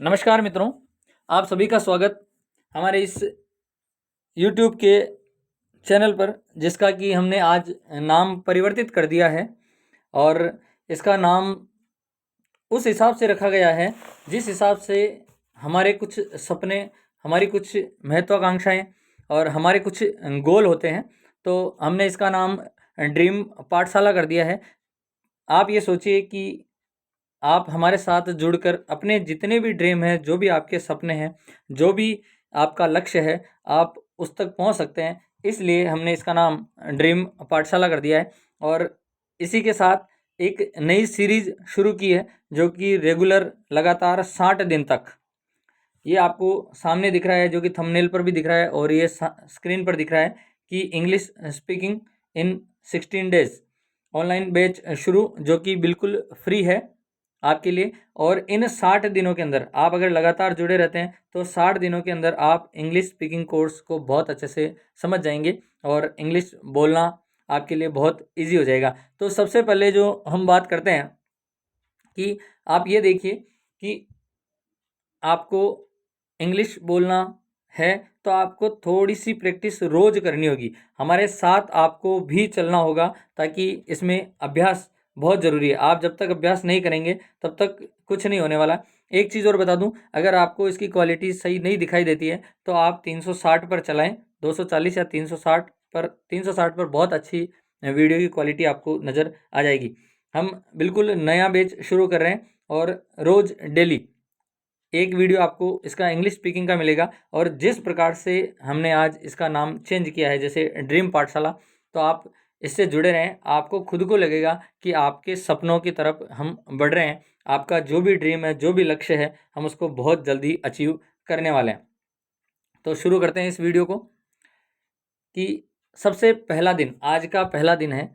नमस्कार मित्रों, आप सभी का स्वागत हमारे इस YouTube के चैनल पर, जिसका कि हमने आज नाम परिवर्तित कर दिया है। और इसका नाम उस हिसाब से रखा गया है जिस हिसाब से हमारे कुछ सपने, हमारी कुछ महत्वाकांक्षाएं और हमारे कुछ गोल होते हैं। तो हमने इसका नाम ड्रीम पाठशाला कर दिया है। आप ये सोचिए कि आप हमारे साथ जुड़कर अपने जितने भी ड्रीम हैं, जो भी आपके सपने हैं, जो भी आपका लक्ष्य है, आप उस तक पहुंच सकते हैं। इसलिए हमने इसका नाम ड्रीम पाठशाला कर दिया है। और इसी के साथ एक नई सीरीज शुरू की है, जो कि रेगुलर लगातार 60 दिन तक, ये आपको सामने दिख रहा है, जो कि थंबनेल पर भी दिख रहा है और ये स्क्रीन पर दिख रहा है कि English speaking in 16 days online batch शुरू, जो कि बिल्कुल फ्री है आपके लिए। और इन 60 दिनों के अंदर आप अगर लगातार जुड़े रहते हैं तो 60 दिनों के अंदर आप इंग्लिश स्पीकिंग कोर्स को बहुत अच्छे से समझ जाएंगे और इंग्लिश बोलना आपके लिए बहुत इजी हो जाएगा। तो सबसे पहले जो हम बात करते हैं कि आप ये देखिए कि आपको इंग्लिश बोलना है तो आपको थोड़ी सी प्रैक्टिस रोज करनी होगी। हमारे साथ आपको भी चलना होगा, ताकि इसमें अभ्यास बहुत ज़रूरी है। आप जब तक अभ्यास नहीं करेंगे तब तक कुछ नहीं होने वाला। एक चीज़ और बता दूं, अगर आपको इसकी क्वालिटी सही नहीं दिखाई देती है तो आप 360 पर चलाएं, 240 या 360 पर। 360 पर बहुत अच्छी वीडियो की क्वालिटी आपको नज़र आ जाएगी। हम बिल्कुल नया बैच शुरू कर रहे हैं और रोज़ डेली एक वीडियो आपको इसका इंग्लिश स्पीकिंग का मिलेगा। और जिस प्रकार से हमने आज इसका नाम चेंज किया है, जैसे ड्रीम पाठशाला, तो आप इससे जुड़े रहें। आपको खुद को लगेगा कि आपके सपनों की तरफ हम बढ़ रहे हैं। आपका जो भी ड्रीम है, जो भी लक्ष्य है, हम उसको बहुत जल्दी अचीव करने वाले हैं। तो शुरू करते हैं इस वीडियो को कि सबसे पहला दिन, आज का पहला दिन है।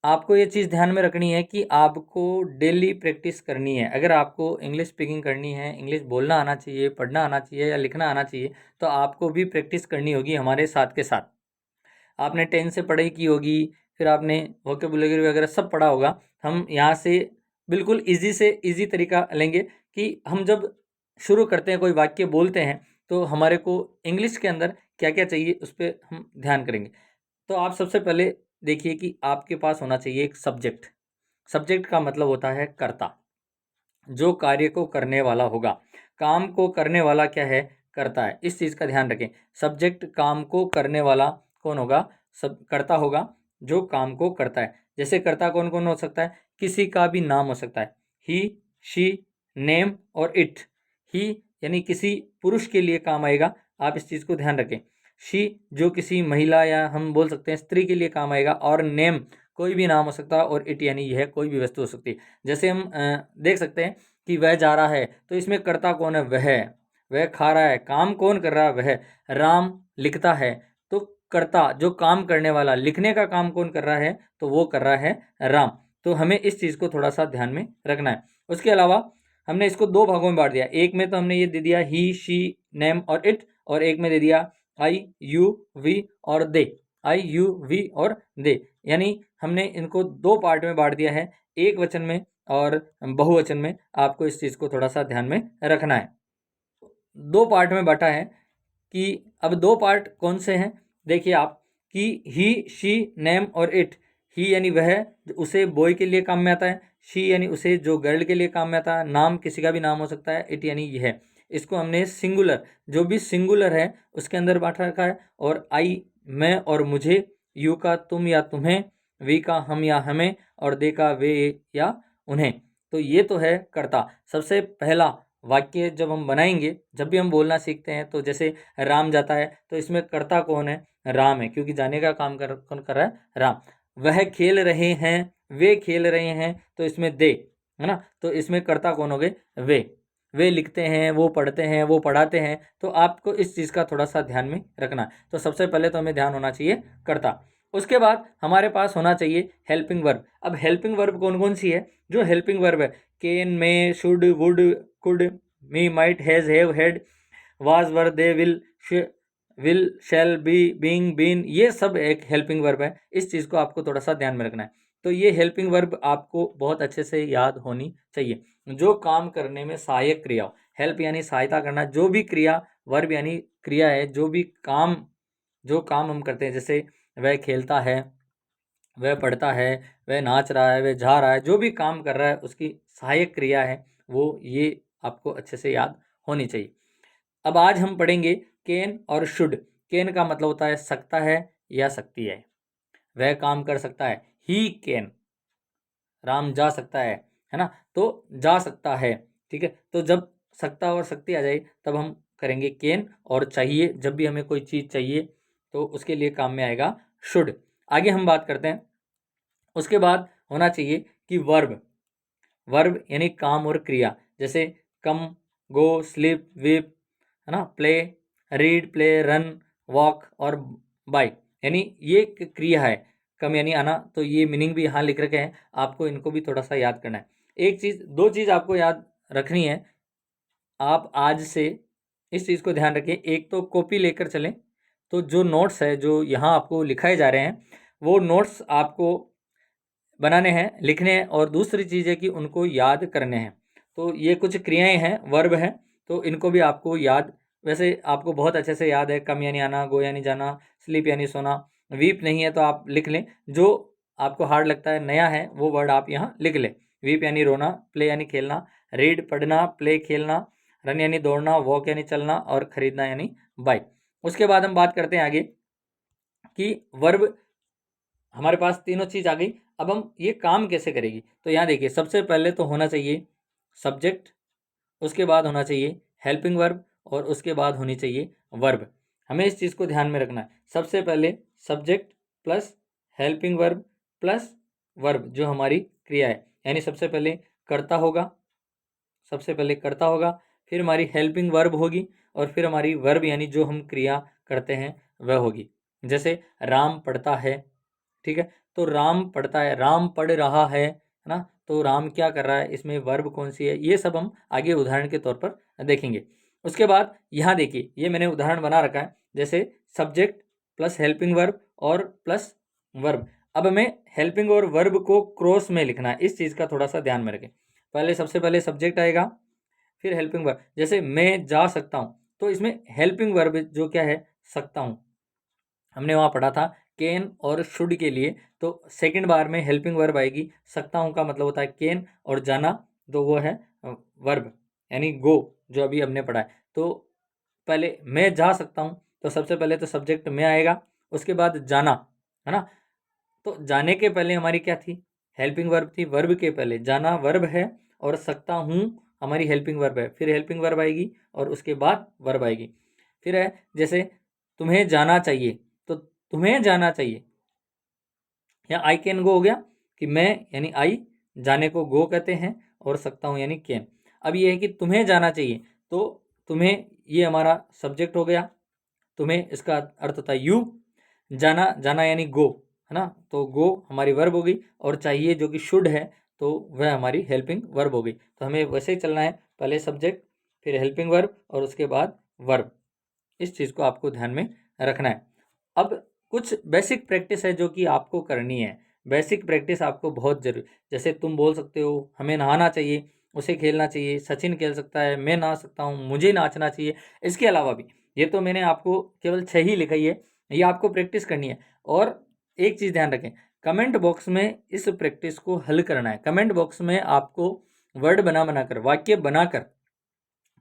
आपको ये चीज़ ध्यान में रखनी है कि आपको डेली प्रैक्टिस करनी है। अगर आपको इंग्लिश स्पीकिंग करनी है, इंग्लिश बोलना आना चाहिए, पढ़ना आना चाहिए या लिखना आना चाहिए, तो आपको भी प्रैक्टिस करनी होगी हमारे साथ के साथ। आपने 10 से पढ़ाई की होगी, फिर आपने वोकेबुलरी वगैरह सब पढ़ा होगा। हम यहाँ से बिल्कुल ईजी से ईजी तरीका लेंगे कि हम जब शुरू करते हैं, कोई वाक्य बोलते हैं, तो हमारे को इंग्लिश के अंदर क्या क्या चाहिए उस पर हम ध्यान करेंगे। तो आप सबसे पहले देखिए कि आपके पास होना चाहिए एक सब्जेक्ट। सब्जेक्ट का मतलब होता है कर्ता, जो कार्य को करने वाला होगा। काम को करने वाला क्या है? कर्ता है। इस चीज़ का ध्यान रखें। सब्जेक्ट काम को करने वाला कौन होगा? सब कर्ता होगा, जो काम को करता है। जैसे कर्ता कौन कौन हो सकता है? किसी का भी नाम हो सकता है। ही, शी, नेम और इट। ही यानी किसी पुरुष के लिए काम आएगा, आप इस चीज़ को ध्यान रखें। शी जो किसी महिला या हम बोल सकते हैं स्त्री के लिए काम आएगा। और नेम कोई भी नाम हो सकता है। और इट यानी यह कोई भी वस्तु हो सकती है। जैसे हम देख सकते हैं कि वह जा रहा है, तो इसमें कर्ता कौन है? वह खा रहा है, काम कौन कर रहा है? वह। राम लिखता है, तो कर्ता जो काम करने वाला, लिखने का काम कौन कर रहा है? तो वो कर रहा है राम। तो हमें इस चीज़ को थोड़ा सा ध्यान में रखना है। उसके अलावा हमने इसको दो भागों में बांट दिया। एक में तो हमने ये दे दिया ही, शी, नेम और इट, और एक में दे दिया आई, यू, वी और दे। आई, यू, वी और दे, यानी हमने इनको दो पार्ट में बांट दिया है, एक वचन में और बहुवचन में। आपको इस चीज़ को थोड़ा सा ध्यान में रखना है। दो पार्ट में बांटा है कि अब दो पार्ट कौन से हैं? देखिए आप कि ही, शी, नेम और इट। ही यानी वह, उसे बॉय के लिए काम में आता है। शी यानी उसे जो गर्ल के लिए काम में आता है। नाम किसी का भी नाम हो सकता है। इट यानी यह। इसको हमने सिंगुलर, जो भी सिंगुलर है उसके अंदर बांट रखा है। और आई मैं और मुझे, यू का तुम या तुम्हें, वी का हम या हमें, और दे का वे या उन्हें। तो ये तो है कर्ता। सबसे पहला वाक्य जब हम बनाएंगे, जब भी हम बोलना सीखते हैं, तो जैसे राम जाता है, तो इसमें कर्ता कौन है? राम है, क्योंकि जाने का काम कौन कर रहा है? राम। वह खेल रहे हैं, वे खेल रहे हैं, तो इसमें दे है ना। तो इसमें कर्ता कौन हो गए? वे लिखते हैं, वो पढ़ते हैं, वो पढ़ाते हैं। तो आपको इस चीज़ का थोड़ा सा ध्यान में रखना है। तो सबसे पहले तो हमें ध्यान होना चाहिए कर्ता। उसके बाद हमारे पास होना चाहिए हेल्पिंग वर्ब। अब हेल्पिंग वर्ब कौन कौन सी है? जो हेल्पिंग वर्ब है, can, may, should, would, could, me, might, has, have, had, was, were, they, will, shall, be, being, been, ये सब एक हेल्पिंग वर्ब है। इस चीज़ को आपको थोड़ा सा ध्यान में रखना है। तो ये हेल्पिंग वर्ब आपको बहुत अच्छे से याद होनी चाहिए। जो काम करने में सहायक क्रिया हो, हेल्प यानी सहायता करना, जो भी क्रिया, वर्ब यानी क्रिया है, जो काम हम करते हैं, जैसे वह खेलता है, वह पढ़ता है, वह नाच रहा है, वह जा रहा है, जो भी काम कर रहा है उसकी सहायक क्रिया है वो, ये आपको अच्छे से याद होनी चाहिए। अब आज हम पढ़ेंगे कैन और शुड। कैन का मतलब होता है सकता है या सकती है, वह काम कर सकता है, ही कैन, राम जा सकता है ना, तो जा सकता है, ठीक है। तो जब सकता और सकती आ जाए तब हम करेंगे कैन, और चाहिए, जब भी हमें कोई चीज़ चाहिए तो उसके लिए काम में आएगा शुड। आगे हम बात करते हैं, उसके बाद होना चाहिए कि वर्ब। वर्ब यानी काम और क्रिया, जैसे कम, गो, स्लीप, वीप, है ना, play, read, play, run, walk और बाय, यानी ये एक क्रिया है। कम यानी आना, तो ये मीनिंग भी यहाँ लिख रखे हैं, आपको इनको भी थोड़ा सा याद करना है। एक चीज़, दो चीज़ आपको याद रखनी है, आप आज से इस चीज़ को ध्यान रखिए। एक तो कॉपी लेकर चलें, तो जो नोट्स है जो यहाँ आपको लिखाए जा रहे हैं वो नोट्स आपको बनाने हैं, लिखने हैं, और दूसरी चीज़ है कि उनको याद करने हैं। तो ये कुछ क्रियाएं हैं, वर्ब हैं, तो इनको भी आपको याद, वैसे आपको बहुत अच्छे से याद है, कम यानी आना, गो यानी जाना, स्लीप यानी सोना, वीप नहीं है तो आप लिख लें, जो आपको हार्ड लगता है, नया है, वो वर्ड आप यहाँ लिख लें। वीप यानी रोना, प्ले यानी खेलना, रीड पढ़ना, प्ले खेलना, रन यानी दौड़ना, वॉक यानी चलना, और खरीदना यानी बाय। उसके बाद हम बात करते हैं आगे कि वर्ब, हमारे पास तीनों चीज़ आ गई। अब हम ये काम कैसे करेगी, तो यहाँ देखिए, सबसे पहले तो होना चाहिए सब्जेक्ट, उसके बाद होना चाहिए हेल्पिंग वर्ब, और उसके बाद होनी चाहिए वर्ब। हमें इस चीज़ को ध्यान में रखना है, सबसे पहले subject plus helping verb plus verb, जो हमारी क्रिया है, यानी सबसे पहले कर्ता होगा, सबसे पहले कर्ता होगा, फिर हमारी हेल्पिंग वर्ब होगी, और फिर हमारी वर्ब यानी जो हम क्रिया करते हैं वह होगी। जैसे राम पढ़ता है, ठीक है, तो राम पढ़ता है, राम पढ़ रहा है ना, तो राम क्या कर रहा है, इसमें वर्ब कौन सी है, ये सब हम आगे उदाहरण के तौर पर देखेंगे। उसके बाद यहाँ देखिए, ये मैंने उदाहरण बना रखा है, जैसे सब्जेक्ट प्लस हेल्पिंग वर्ब और प्लस वर्ब। अब हमें हेल्पिंग और वर्ब को क्रॉस में लिखना है, इस चीज़ का थोड़ा सा ध्यान में रखें। पहले, सबसे पहले सब्जेक्ट आएगा, फिर हेल्पिंग वर्ब, जैसे मैं जा सकता हूँ, तो इसमें हेल्पिंग वर्ब जो क्या है, सकता हूँ, हमने वहाँ पढ़ा था कैन और शुड के लिए, तो सेकंड बार में हेल्पिंग वर्ब आएगी। सकता हूँ का मतलब होता है कैन, और जाना तो वो है वर्ब यानी गो, जो अभी हमने पढ़ा है। तो पहले मैं जा सकता हूँ, तो सबसे पहले तो सब्जेक्ट में आएगा, उसके बाद जाना, है ना, तो जाने के पहले हमारी क्या थी, हेल्पिंग वर्ब थी, वर्ब के पहले जाना वर्ब है, और सकता हूँ हमारी हेल्पिंग वर्ब है, फिर हेल्पिंग वर्ब आएगी और उसके बाद वर्ब आएगी। फिर है, जैसे तुम्हें जाना चाहिए, तो तुम्हें जाना चाहिए, या आई कैन गो हो गया, कि मैं यानी आई, जाने को गो कहते हैं, और सकता हूँ यानी कैन। अब ये है कि तुम्हें जाना चाहिए, तो तुम्हें, ये हमारा सब्जेक्ट हो गया, तुम्हें इसका अर्थ होता है यू, जाना, जाना यानी गो, है ना, तो गो हमारी वर्ब हो गई, और चाहिए जो कि शुड है, तो वह हमारी हेल्पिंग वर्ब हो गई। तो हमें वैसे ही चलना है, पहले सब्जेक्ट, फिर हेल्पिंग वर्ब, और उसके बाद वर्ब। इस चीज़ को आपको ध्यान में रखना है। अब कुछ बेसिक प्रैक्टिस है जो कि आपको करनी है, बेसिक प्रैक्टिस आपको बहुत जरूरी, जैसे तुम बोल सकते हो हमें नहाना चाहिए, उसे खेलना चाहिए, सचिन खेल सकता है, मैं नाच सकता हूँ, मुझे नाचना चाहिए। इसके अलावा भी, ये तो मैंने आपको केवल 6 ही लिखाई है, ये आपको प्रैक्टिस करनी है। और एक चीज़ ध्यान रखें, कमेंट बॉक्स में इस प्रैक्टिस को हल करना है। कमेंट बॉक्स में आपको वर्ड बना बनाकर, वाक्य बनाकर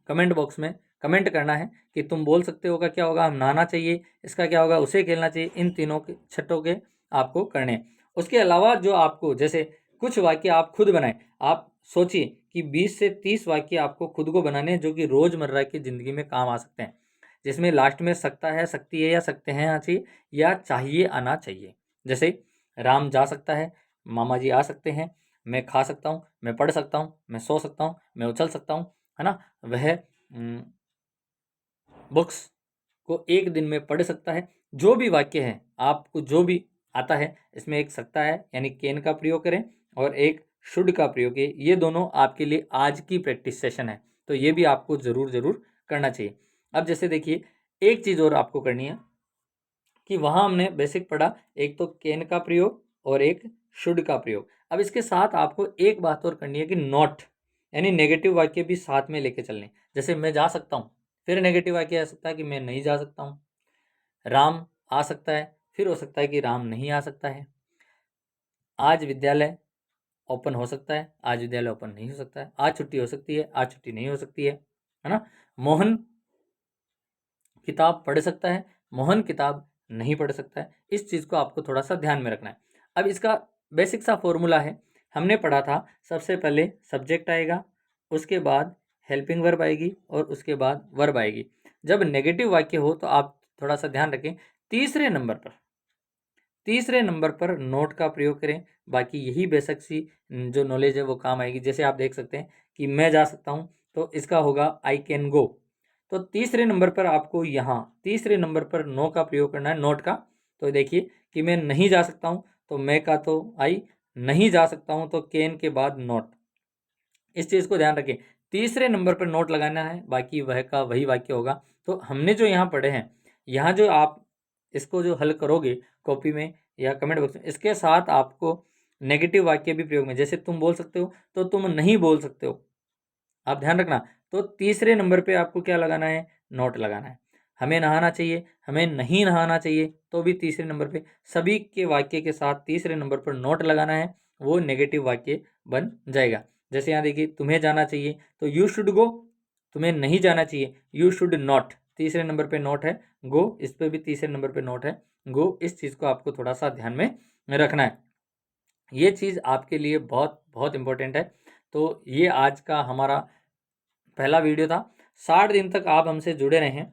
कमेंट बॉक्स में कमेंट करना है कि तुम बोल सकते हो का क्या होगा, हम नहाना चाहिए, इसका क्या होगा, उसे खेलना चाहिए, इन तीनों के छठों के आपको करने हैं। उसके अलावा जो आपको, जैसे कुछ वाक्य आप खुद बनाएं, आप सोचिए कि 20 से 30 वाक्य आपको खुद को बनाने हैं जो कि रोज़मर्रा की ज़िंदगी में काम आ सकते हैं, जिसमें लास्ट में सकता है, सकती है, या सकते हैं आना चाहिए, या चाहिए आना चाहिए। जैसे राम जा सकता है, मामा जी आ सकते हैं, मैं खा सकता हूँ, मैं पढ़ सकता हूँ, मैं सो सकता हूँ, मैं उछल सकता हूँ, है ना, वह बुक्स को एक दिन में पढ़ सकता है। जो भी वाक्य है, आपको जो भी आता है, इसमें एक सकता है यानी कैन का प्रयोग करें, और एक शुड का प्रयोग करें। ये दोनों आपके लिए आज की प्रैक्टिस सेशन है, तो ये भी आपको ज़रूर ज़रूर करना चाहिए। अब जैसे देखिए, एक चीज़ और आपको करनी है कि वहाँ हमने बेसिक पढ़ा, एक तो कैन का प्रयोग और एक शुड का प्रयोग। अब इसके साथ आपको एक बात और करनी है कि नॉट यानी नेगेटिव वाक्य भी साथ में लेके चलने। जैसे मैं जा सकता हूँ, फिर नेगेटिव वाक्य आ सकता है कि मैं नहीं जा सकता हूँ। राम आ सकता है, फिर हो सकता है कि राम नहीं आ सकता है। आज विद्यालय ओपन हो सकता है, आज विद्यालय ओपन नहीं हो सकता है। आज छुट्टी हो सकती है, आज छुट्टी नहीं हो सकती है ना। मोहन किताब पढ़ सकता है, मोहन किताब नहीं पढ़ सकता है। इस चीज़ को आपको थोड़ा सा ध्यान में रखना है। अब इसका बेसिक सा फॉर्मूला है, हमने पढ़ा था। सबसे पहले सब्जेक्ट आएगा, उसके बाद हेल्पिंग वर्ब आएगी और उसके बाद वर्ब आएगी। जब नेगेटिव वाक्य हो तो आप थोड़ा सा ध्यान रखें, तीसरे नंबर पर नोट का प्रयोग करें। बाकी यही बेसिक सी जो नॉलेज है वो काम आएगी। जैसे आप देख सकते हैं कि मैं जा सकता हूँ, तो इसका होगा आई कैन गो। तो तीसरे नंबर पर आपको यहाँ तीसरे नंबर पर नो का प्रयोग करना है, नोट का। तो देखिए कि मैं नहीं जा सकता हूँ, तो मैं का तो आई, नहीं जा सकता हूँ तो कैन के बाद नोट। इस चीज़ को ध्यान रखें, तीसरे नंबर पर नोट लगाना है, बाकी वह का वही वाक्य होगा। तो हमने जो यहाँ पढ़े हैं, यहाँ जो आप इसको जो हल करोगे कॉपी में या कमेंट बॉक्स में, इसके साथ आपको नेगेटिव वाक्य भी प्रयोग में, जैसे तुम बोल सकते हो तो तुम नहीं बोल सकते हो, आप ध्यान रखना। तो तीसरे नंबर पे आपको क्या लगाना है, नोट लगाना है। हमें नहाना चाहिए, हमें नहीं नहाना चाहिए, तो भी तीसरे नंबर पे। सभी के वाक्य के साथ तीसरे नंबर पर नोट लगाना है, वो नेगेटिव वाक्य बन जाएगा। जैसे यहाँ देखिए, तुम्हें जाना चाहिए तो यू शुड गो, तुम्हें नहीं जाना चाहिए यू शुड नॉट। तीसरे नंबर पे नोट है, गो इस पे भी तीसरे नंबर पे नोट है, गो। इस चीज़ को आपको थोड़ा सा ध्यान में रखना है। ये चीज़ आपके लिए बहुत बहुत इम्पोर्टेंट है। तो ये आज का हमारा पहला वीडियो था। 60 दिन तक आप हमसे जुड़े रहें,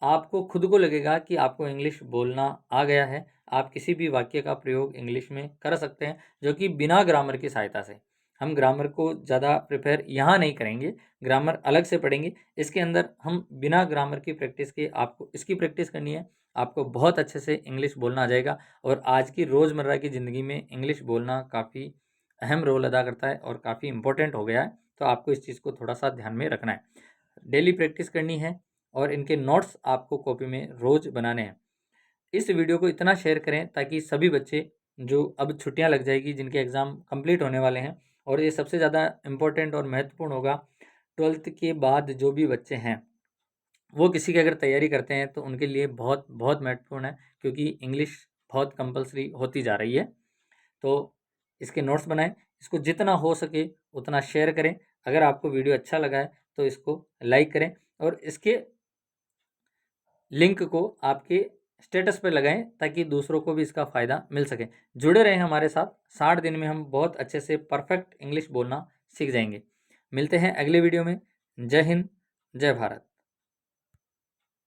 आपको खुद को लगेगा कि आपको इंग्लिश बोलना आ गया है। आप किसी भी वाक्य का प्रयोग इंग्लिश में कर सकते हैं, जो कि बिना ग्रामर की सहायता से। हम ग्रामर को ज़्यादा प्रिपेयर यहाँ नहीं करेंगे, ग्रामर अलग से पढ़ेंगे। इसके अंदर हम बिना ग्रामर की प्रैक्टिस के, आपको इसकी प्रैक्टिस करनी है, आपको बहुत अच्छे से इंग्लिश बोलना आ जाएगा। और आज की रोज़मर्रा की ज़िंदगी में इंग्लिश बोलना काफ़ी अहम रोल अदा करता है और काफ़ी इंपॉर्टेंट हो गया है। तो आपको इस चीज़ को थोड़ा सा ध्यान में रखना है, डेली प्रैक्टिस करनी है और इनके नोट्स आपको कॉपी में रोज़ बनाने हैं। इस वीडियो को इतना शेयर करें ताकि सभी बच्चे, जो अब छुट्टियां लग जाएगी, जिनके एग्ज़ाम कंप्लीट होने वाले हैं, और ये सबसे ज़्यादा इम्पोर्टेंट और महत्वपूर्ण होगा, 12th के बाद जो भी बच्चे हैं वो किसी की अगर तैयारी करते हैं तो उनके लिए बहुत बहुत महत्वपूर्ण है, क्योंकि इंग्लिश बहुत कंपलसरी होती जा रही है। तो इसके नोट्स बनाएं, इसको जितना हो सके उतना शेयर करें। अगर आपको वीडियो अच्छा लगा है तो इसको लाइक करें और इसके लिंक को आपके स्टेटस पर लगाएं, ताकि दूसरों को भी इसका फ़ायदा मिल सके। जुड़े रहें हमारे साथ, 60 दिन में हम बहुत अच्छे से परफेक्ट इंग्लिश बोलना सीख जाएंगे। मिलते हैं अगले वीडियो में। जय हिंद, जय भारत।